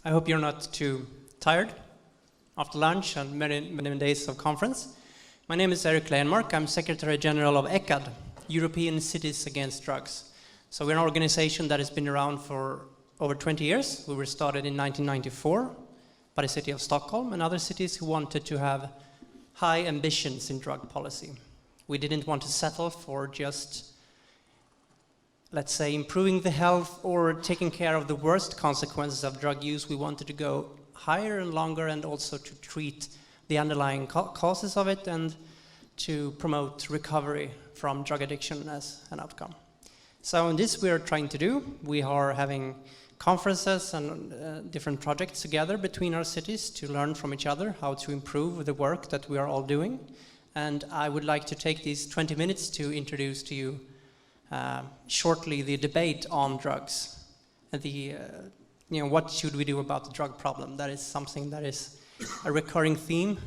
I hope you're not too tired after lunch and many days of conference. My name is Erik. I'm Secretary General of ECAD, European Cities Against Drugs. So we're an organization that has been around for over 20 years. We were started in 1994 by the city of Stockholm and other cities who wanted to have high ambitions in drug policy. We didn't want to settle for just, let's say, improving the health or taking care of the worst consequences of drug use. We wanted to go higher and longer, and also to treat the underlying causes of it and to promote recovery from drug addiction as an outcome. So in this we are trying to do. We are having conferences and different projects together between our cities to learn from each other how to improve the work that we are all doing. And I would like to take these 20 minutes to introduce to you shortly the debate on drugs. What should we do about the drug problem? That is something that is a recurring theme,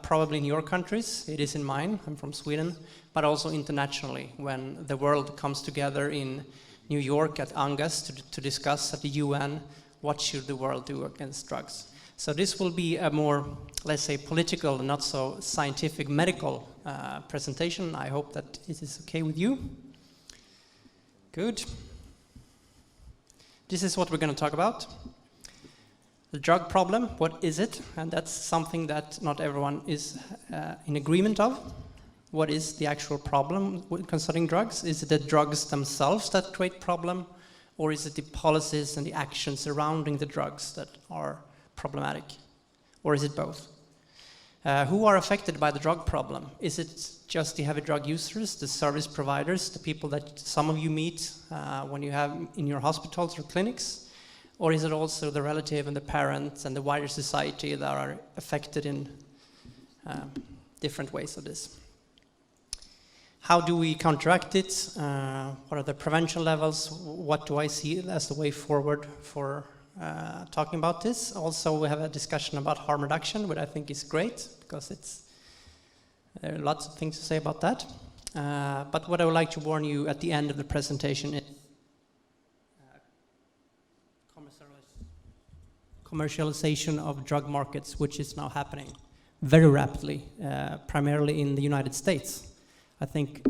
probably in your countries. It is in mine. I'm from Sweden, but also internationally when the world comes together in New York at Angas to discuss at the UN what should the world do against drugs. So this will be a more, let's say, political, not so scientific, medical presentation. I hope that it is okay with you. Good. This is what we're going to talk about. The drug problem, what is it? And that's something that not everyone is in agreement of. What is the actual problem concerning drugs? Is it the drugs themselves that create problem, or is it the policies and the actions surrounding the drugs that are problematic? Or is it both? Who are affected by the drug problem? Is it just the heavy drug users, the service providers, the people that some of you meet when you have in your hospitals or clinics? Or is it also the relative and the parents and the wider society that are affected in different ways of this? How do we counteract it? What are the prevention levels? What do I see as the way forward for talking about this? Also, we have a discussion about harm reduction, which I think is great because there are lots of things to say about that. But what I would like to warn you at the end of the presentation is commercialization of drug markets, which is now happening very rapidly, primarily in the United States. I think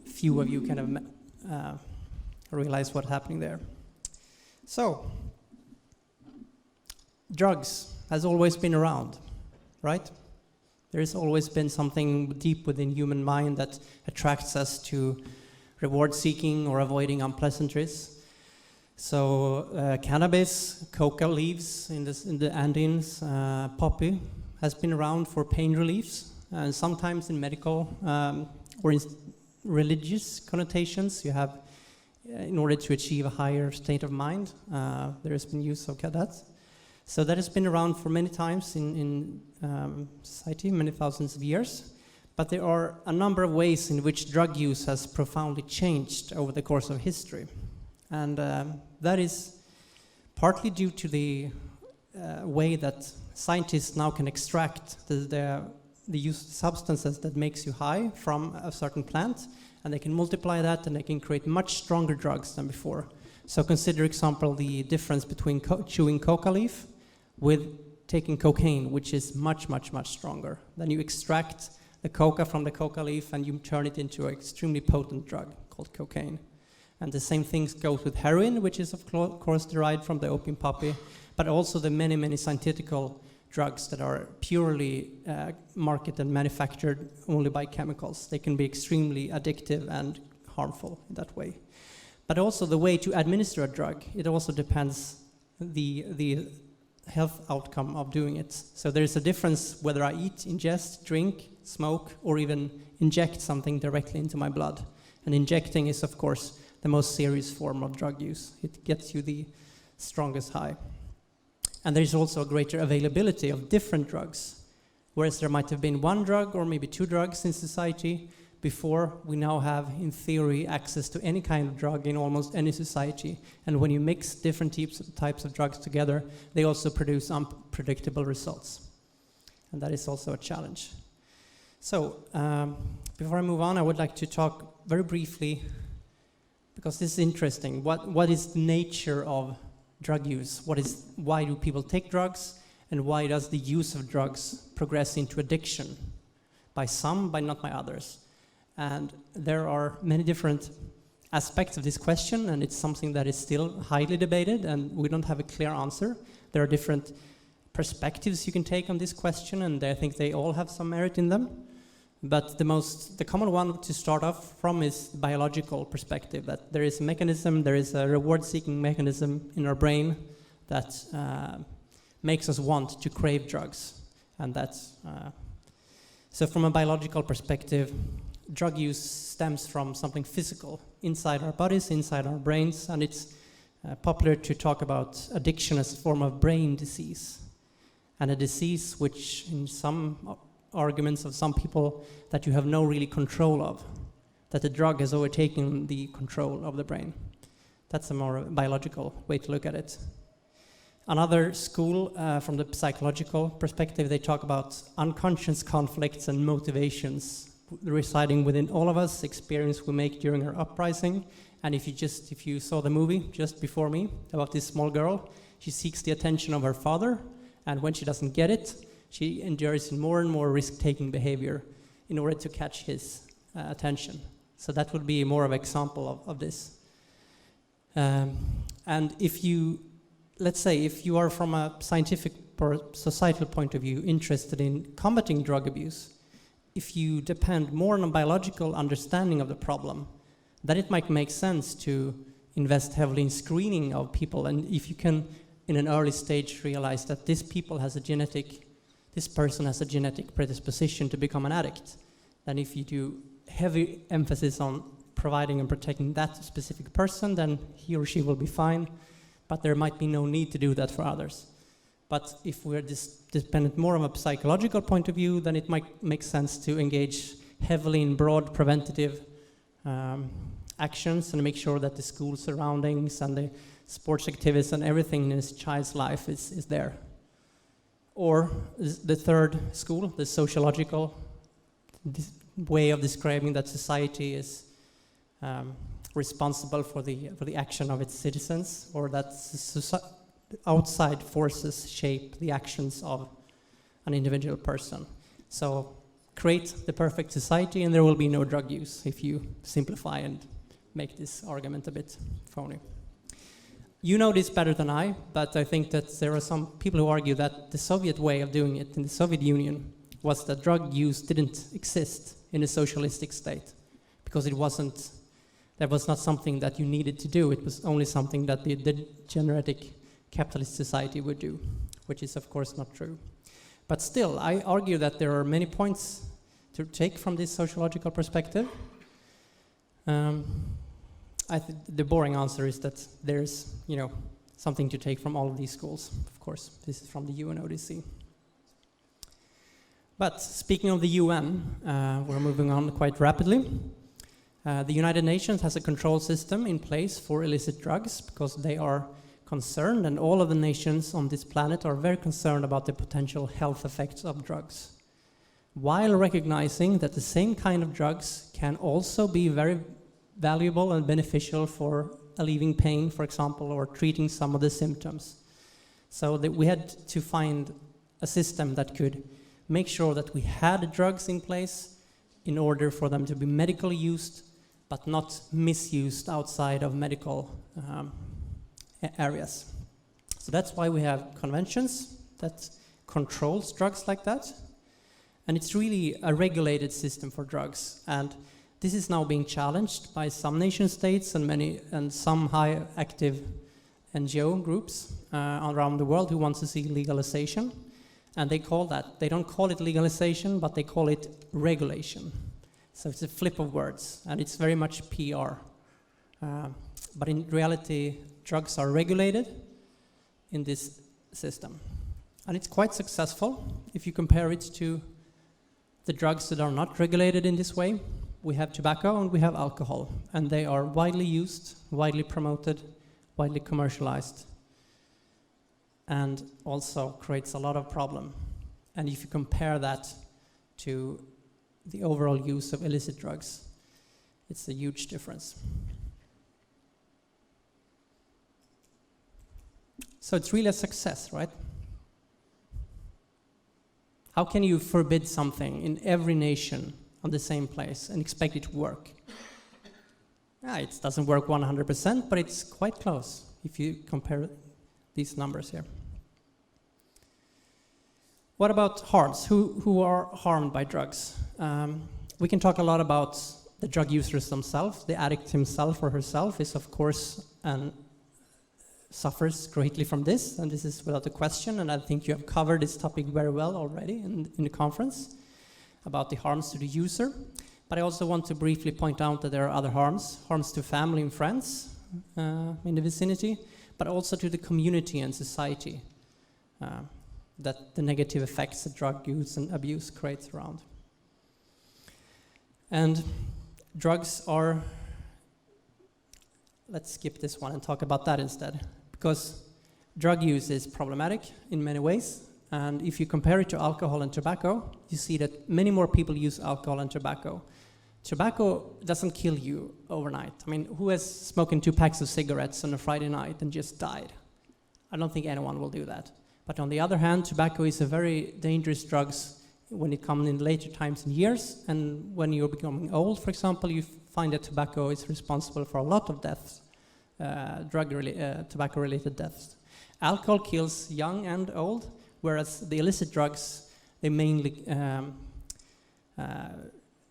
few of you kind of realize what's happening there. So, drugs has always been around, right? There has always been something deep within human mind that attracts us to reward seeking or avoiding unpleasantries. So cannabis, coca leaves in the Andes, poppy has been around for pain reliefs, and sometimes in medical or in religious connotations. You have, in order to achieve a higher state of mind, there has been use of that. So that has been around for many times in society, many thousands of years. But there are a number of ways in which drug use has profoundly changed over the course of history. And that is partly due to the way that scientists now can extract the used substances that makes you high from a certain plant, and they can multiply that and they can create much stronger drugs than before. So consider, example, the difference between chewing coca leaf with taking cocaine, which is much, much, much stronger. Then you extract the coca from the coca leaf and you turn it into an extremely potent drug called cocaine. And the same thing goes with heroin, which is of course derived from the opium poppy, but also the many, many synthetical drugs that are purely marketed and manufactured only by chemicals. They can be extremely addictive and harmful in that way. But also the way to administer a drug, it also depends the health outcome of doing it. So there is a difference whether I eat, ingest, drink, smoke, or even inject something directly into my blood. And injecting is, of course, the most serious form of drug use. It gets you the strongest high. And there is also a greater availability of different drugs. Whereas there might have been one drug or maybe two drugs in society before, we now have, in theory, access to any kind of drug in almost any society. And when you mix different types of drugs together, they also produce unpredictable results. And that is also a challenge. So, before I move on, I would like to talk very briefly, because this is interesting, what is the nature of drug use. Why do people take drugs, and why does the use of drugs progress into addiction? By some, by not by others. And there are many different aspects of this question, and it's something that is still highly debated, and we don't have a clear answer. There are different perspectives you can take on this question, and I think they all have some merit in them. But the common one to start off from is the biological perspective, that there is a mechanism, there is a reward-seeking mechanism in our brain that makes us want to crave drugs. And that's so from a biological perspective, drug use stems from something physical inside our bodies, inside our brains, and it's popular to talk about addiction as a form of brain disease, and a disease which in some arguments of some people that you have no really control of, that the drug has overtaken the control of the brain. That's a more biological way to look at it. Another school, from the psychological perspective, they talk about unconscious conflicts and motivations residing within all of us, experience we make during our uprising. And if you saw the movie just before me about this small girl, she seeks the attention of her father, and when she doesn't get it, she endures more and more risk-taking behavior in order to catch his attention. So that would be more of an example of this. And let's say if you are from a scientific or societal point of view interested in combating drug abuse, if you depend more on a biological understanding of the problem, then it might make sense to invest heavily in screening of people. And if you can, in an early stage, realize that this person has a genetic predisposition to become an addict, then if you do heavy emphasis on providing and protecting that specific person, then he or she will be fine, but there might be no need to do that for others. But if we're dependent more on a psychological point of view, then it might make sense to engage heavily in broad preventative actions and make sure that the school surroundings and the sports activities and everything in this child's life is there. Or the third school, the sociological way of describing that society is responsible for the action of its citizens, or that outside forces shape the actions of an individual person. So create the perfect society and there will be no drug use, if you simplify and make this argument a bit phony. You know this better than I, but I think that there are some people who argue that the Soviet way of doing it in the Soviet Union was that drug use didn't exist in a socialistic state, because that was not something that you needed to do. It was only something that the degenerative capitalist society would do, which is of course not true. But still, I argue that there are many points to take from this sociological perspective. The boring answer is that there's, something to take from all of these schools. Of course, this is from the UNODC. But speaking of the UN, we're moving on quite rapidly. The United Nations has a control system in place for illicit drugs because they are concerned, and all of the nations on this planet are very concerned about the potential health effects of drugs, while recognizing that the same kind of drugs can also be very valuable and beneficial for alleviating pain, for example, or treating some of the symptoms. So that we had to find a system that could make sure that we had drugs in place in order for them to be medically used, but not misused outside of medical areas. So that's why we have conventions that controls drugs like that. And it's really a regulated system for drugs. And this is now being challenged by some nation states and some high active NGO groups around the world who want to see legalization. And they don't call it legalization, but they call it regulation. So it's a flip of words, and it's very much PR. But in reality, drugs are regulated in this system. And it's quite successful if you compare it to the drugs that are not regulated in this way. We have tobacco and we have alcohol, and they are widely used, widely promoted, widely commercialized, and also creates a lot of problem. And if you compare that to the overall use of illicit drugs, it's a huge difference. So it's really a success, right? How can you forbid something in every nation on the same place and expect it to work? It doesn't work 100%, but it's quite close if you compare these numbers here. What about harms? Who are harmed by drugs? We can talk a lot about the drug users themselves. The addict himself or herself is, of course, suffers greatly from this, and this is without a question, and I think you have covered this topic very well already in the conference about the harms to the user. But I also want to briefly point out that there are other harms to family and friends in the vicinity, but also to the community and society, that the negative effects that drug use and abuse creates around. And drugs are, let's skip this one and talk about that instead, because drug use is problematic in many ways. And if you compare it to alcohol and tobacco, you see that many more people use alcohol and tobacco. Tobacco doesn't kill you overnight. I mean, who has smoking 2 packs of cigarettes on a Friday night and just died? I don't think anyone will do that. But on the other hand, tobacco is a very dangerous drug when it comes in later times and years. And when you're becoming old, for example, you find that tobacco is responsible for a lot of deaths, tobacco-related deaths. Alcohol kills young and old, whereas the illicit drugs, they mainly,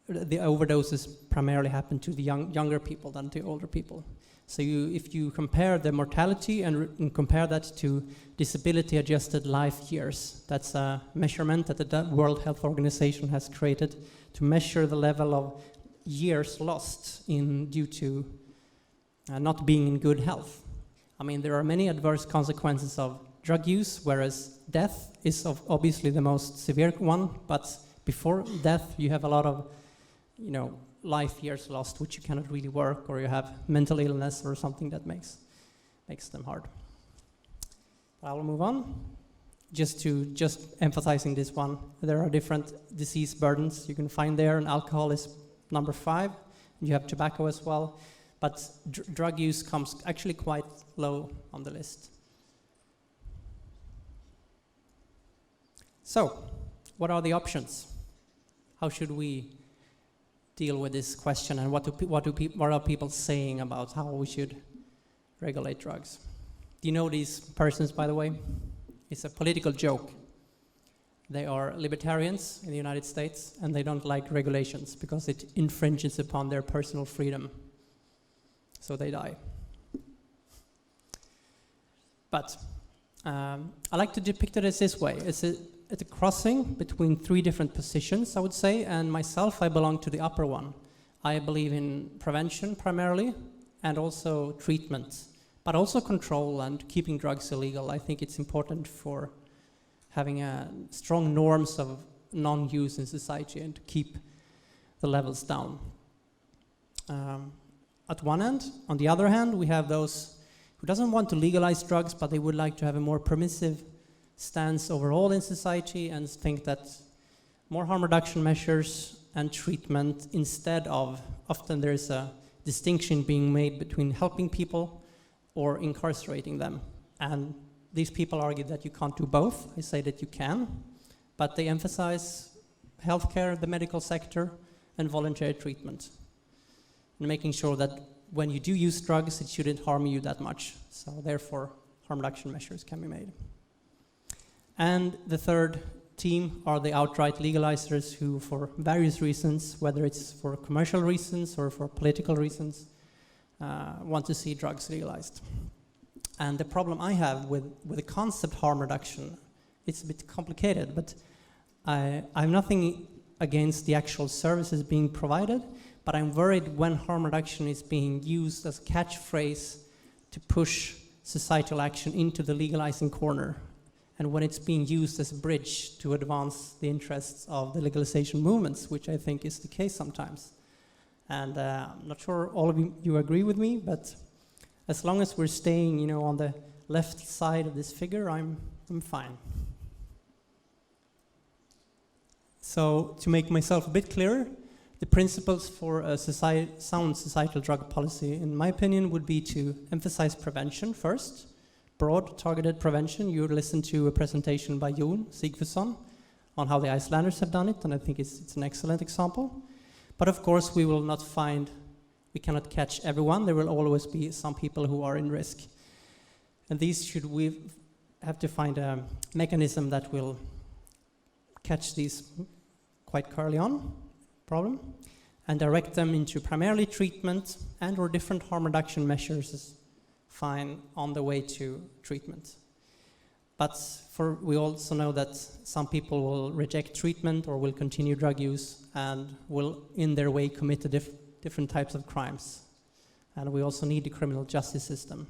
the overdoses primarily happen to the younger people than to older people. So if you compare the mortality and compare that to disability-adjusted life years, that's a measurement that the World Health Organization has created to measure the level of years lost due to not being in good health. I mean, there are many adverse consequences of drug use, whereas death is obviously the most severe one, but before death you have a lot of life years lost which you cannot really work, or you have mental illness or something that makes them hard. I will move on. Just emphasizing this one, there are different disease burdens you can find there, and alcohol is number 5, and you have tobacco as well, but drug use comes actually quite low on the list. So, what are the options? How should we deal with this question, and what are people saying about how we should regulate drugs? Do you know these persons, by the way? It's a political joke. They are libertarians in the United States, and they don't like regulations because it infringes upon their personal freedom. So they die. But I like to depict it as this way. It's a crossing between 3 different positions, I would say, and myself, I belong to the upper one. I believe in prevention primarily, and also treatment, but also control and keeping drugs illegal. I think it's important for having strong norms of non-use in society and to keep the levels down. At one end, on the other hand, we have those who doesn't want to legalize drugs, but they would like to have a more permissive stance overall in society and think that more harm reduction measures and treatment instead of, often there's a distinction being made between helping people or incarcerating them. And these people argue that you can't do both. I say that you can, but they emphasize healthcare, the medical sector, and voluntary treatment, and making sure that when you do use drugs, it shouldn't harm you that much. So therefore, harm reduction measures can be made. And the third team are the outright legalizers who, for various reasons, whether it's for commercial reasons or for political reasons, want to see drugs legalized. And the problem I have with the concept harm reduction, it's a bit complicated, but I'm nothing against the actual services being provided, but I'm worried when harm reduction is being used as a catchphrase to push societal action into the legalizing corner, and when it's being used as a bridge to advance the interests of the legalization movements, which I think is the case sometimes. And I'm not sure all of you agree with me, but as long as we're staying, on the left side of this figure, I'm fine. So to make myself a bit clearer, the principles for a sound societal drug policy, in my opinion, would be to emphasize prevention first, broad targeted prevention. You listened to a presentation by Jon Sigfusson on how the Icelanders have done it, and I think it's an excellent example. But of course, we cannot catch everyone. There will always be some people who are in risk. And we have to find a mechanism that will catch these quite early on problem and direct them into primarily treatment and or different harm reduction measures is fine on the way to treatment. But we also know that some people will reject treatment or will continue drug use and will in their way commit to different types of crimes. And we also need the criminal justice system.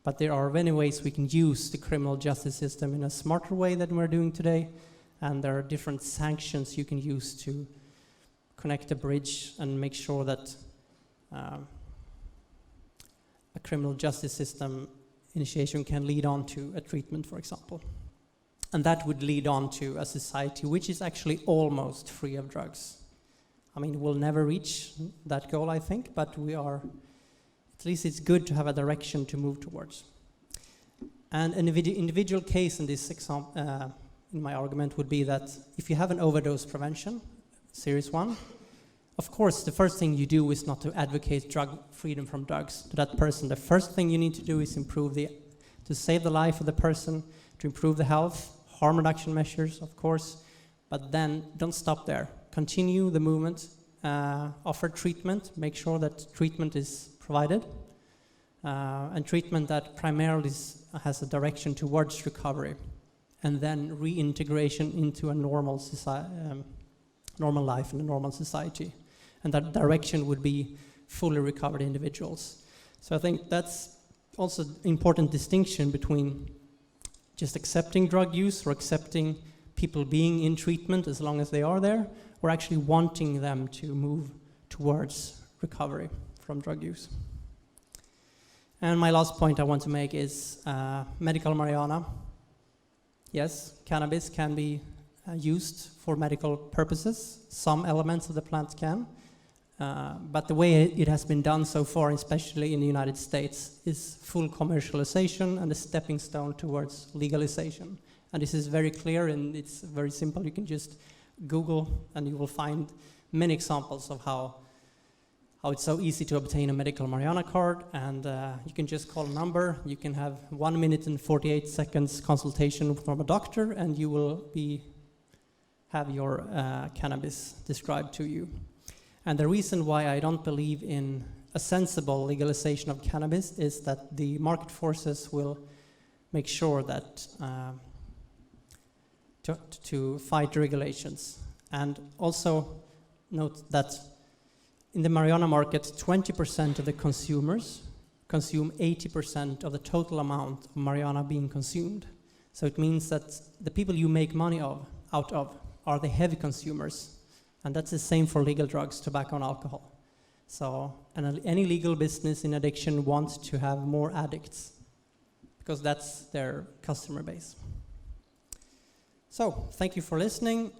But there are many ways we can use the criminal justice system in a smarter way than we're doing today. And there are different sanctions you can use to connect a bridge and make sure that a criminal justice system initiation can lead on to a treatment, for example. And that would lead on to a society which is actually almost free of drugs. I mean, we'll never reach that goal, I think, but at least it's good to have a direction to move towards. And an individual case in this example, in my argument, would be that if you have an overdose prevention, serious one, of course, the first thing you do is not to advocate drug freedom from drugs to that person. The first thing you need to do is to save the life of the person, to improve the health, harm reduction measures, of course, but then don't stop there. Continue the movement, offer treatment, make sure that treatment is provided, and treatment that primarily has a direction towards recovery, and then reintegration into a normal life in a normal society. And that direction would be fully recovered individuals. So I think that's also an important distinction between just accepting drug use or accepting people being in treatment as long as they are there, or actually wanting them to move towards recovery from drug use. And my last point I want to make is medical marijuana. Yes, cannabis can be used for medical purposes. Some elements of the plant can. But the way it has been done so far, especially in the United States, is full commercialization and a stepping stone towards legalization. And this is very clear and it's very simple. You can just Google and you will find many examples of how it's so easy to obtain a medical marijuana card, and you can just call a number. You can have 1 minute and 48 seconds consultation from a doctor, and you will have your cannabis described to you. And the reason why I don't believe in a sensible legalization of cannabis is that the market forces will make sure that to fight regulations. And also note that in the marijuana market, 20% of the consumers consume 80% of the total amount of marijuana being consumed. So it means that the people you make money out of are the heavy consumers. And that's the same for legal drugs, tobacco and alcohol. So any legal business in addiction wants to have more addicts because that's their customer base. So thank you for listening.